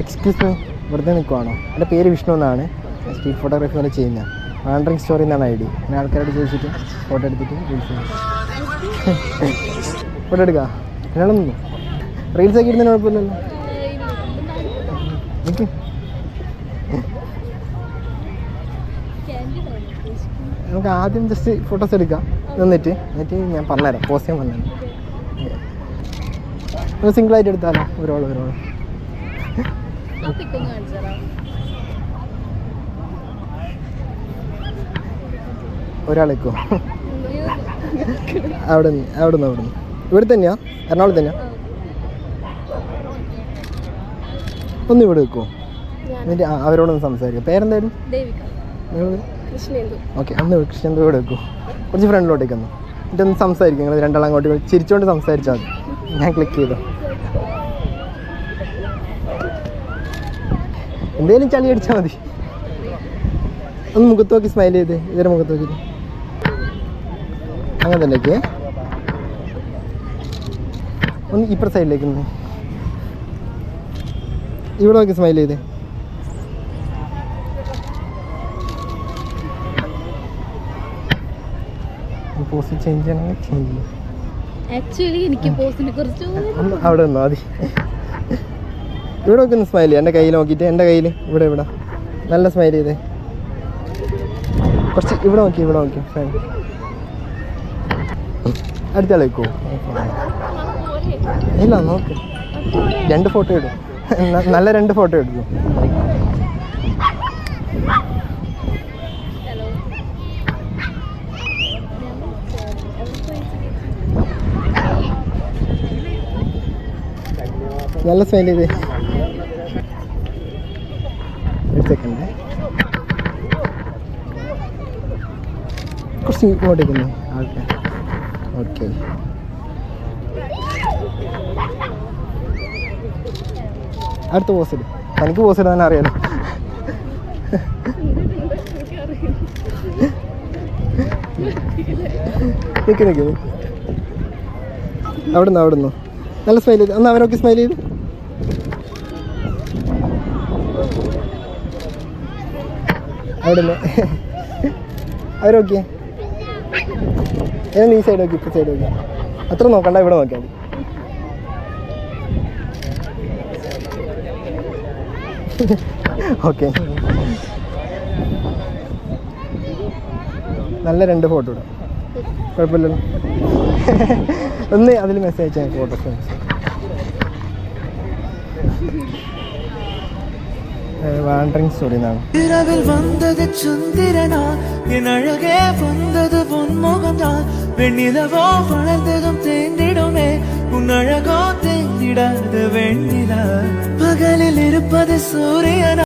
Excuse me, വെറുതെ നിൽക്കുവാണോ? എൻ്റെ പേര് വിഷ്ണു എന്നാണ്. സ്ട്രീറ്റ് ഫോട്ടോഗ്രാഫി പോലെ ചെയ്യുന്ന വാണ്ടറിങ് സ്റ്റോറി എന്നാണ് ID. ഞാൻ ആൾക്കാരോട് ചോദിച്ചിട്ട് ഫോട്ടോ എടുത്തിട്ട് റീൽസ് ചെയ്യും. ഫോട്ടോ എടുക്കാം. ഞാനൊന്നും റീൽസ് ഒക്കെ ഇടുന്നതിന് കുഴപ്പമില്ലല്ലോ. എനിക്ക് നമുക്ക് ആദ്യം ജസ്റ്റ് ഫോട്ടോസ് എടുക്കാം. എന്നിട്ട് ഞാൻ പറഞ്ഞുതരാം, പോസ്റ്റ് ചെയ്യാൻ പറഞ്ഞുതരാം. നമ്മൾ സിംഗിളായിട്ട് എടുത്താലോ? ഒരാൾ ഒരാളേക്കോ? അവിടുന്ന് ഇവിടെ തന്നെയാ? എറണാകുളത്ത് തന്നെയാ? ഒന്ന് ഇവിടെ വെക്കുമോ? എന്നിട്ട് അവരോടൊന്ന് സംസാരിക്കാം. പേരെന്തായാലും? ഓക്കെ, ഒന്ന് കൃഷ്ണന്തു ഇവിടെ വെക്കൂ. കുറച്ച് ഫ്രണ്ടിലോട്ടേക്ക് ഒന്ന് എന്നിട്ടൊന്ന് സംസാരിക്കും. നിങ്ങൾ രണ്ടാളും അങ്ങോട്ട് ചിരിച്ചുകൊണ്ട് സംസാരിച്ചാൽ മതി. ഞാൻ ക്ലിക്ക് ചെയ്തോ. എന്തേലും ചളി അടിച്ചാൽ മതി. ഒന്ന് മുഖത്ത് നോക്കി സ്മൈൽ ചെയ്ത്. ഇവരെ മുഖത്ത് നോക്കി അങ്ങനെ തന്നെ ഒക്കെ. ഒന്ന് ഇപ്പുറ സൈഡിലേക്ക് ഒന്ന് ഇവിടെ നോക്കി സ്മൈൽ ചെയ്ത്. പോസ്റ്റ് ചേഞ്ച് ചെയ്യണമെങ്കിൽ ചേഞ്ച് ചെയ്യും. അവിടെ നിന്നോ മതി. ഇവിടെ നോക്കി ഒന്ന് സ്മൈൽ ചെയ്യാം. എൻ്റെ കയ്യിൽ നോക്കിയിട്ട് എൻ്റെ കയ്യിൽ ഇവിടെ നല്ല സ്മൈൽ ചെയ്തേ. കുറച്ച് ഇവിടെ നോക്കി അടുത്താൾ വെക്കോ? ഇല്ല, നോക്ക്. 2 ഫോട്ടോ ഇടും. നല്ല 2 ഫോട്ടോ എടുക്കും. നല്ല സ്മൈൽ ചെയ്തേ. ഒരു സെക്കൻഡ്, കുറച്ച് ഇങ്ങോട്ടേക്കുന്നു. ഓക്കെ, അടുത്ത പോസ്റ്റ് ഇടും. തനിക്ക് പോസ്റ്റ് ഇടാൻ അറിയാലോ. നിൽക്കുന്നു അവിടുന്ന് നല്ല സ്മൈൽ ചെയ്ത്. ഒന്ന് അവരൊക്കെ സ്മൈൽ ചെയ്ത്. അവിടുന്ന് അവരൊക്കെ ഏതാ? ഈ സൈഡ് നോക്കി, ഇപ്പം സൈഡ് നോക്കി. അത്ര നോക്കണ്ട, ഇവിടെ നോക്കിയാൽ മതി. ഓക്കെ, നല്ല 2 ഫോട്ടോ ഇടാം. കുഴപ്പമില്ലല്ലോ. ഒന്ന് അതിൽ മെസ്സേജ് അയച്ചാൽ ഫോട്ടോസ് വാണ്ടറിങ് സ്റ്റോറി എന്നാണ്. വെണ്ണിലവോ വളർന്നതും തേന്തിടുമേ ഉന്നഴകോ തേന്തിടാതെ വെണ്ണില പകലിൽ ഇരുപ്പത് സൂര്യന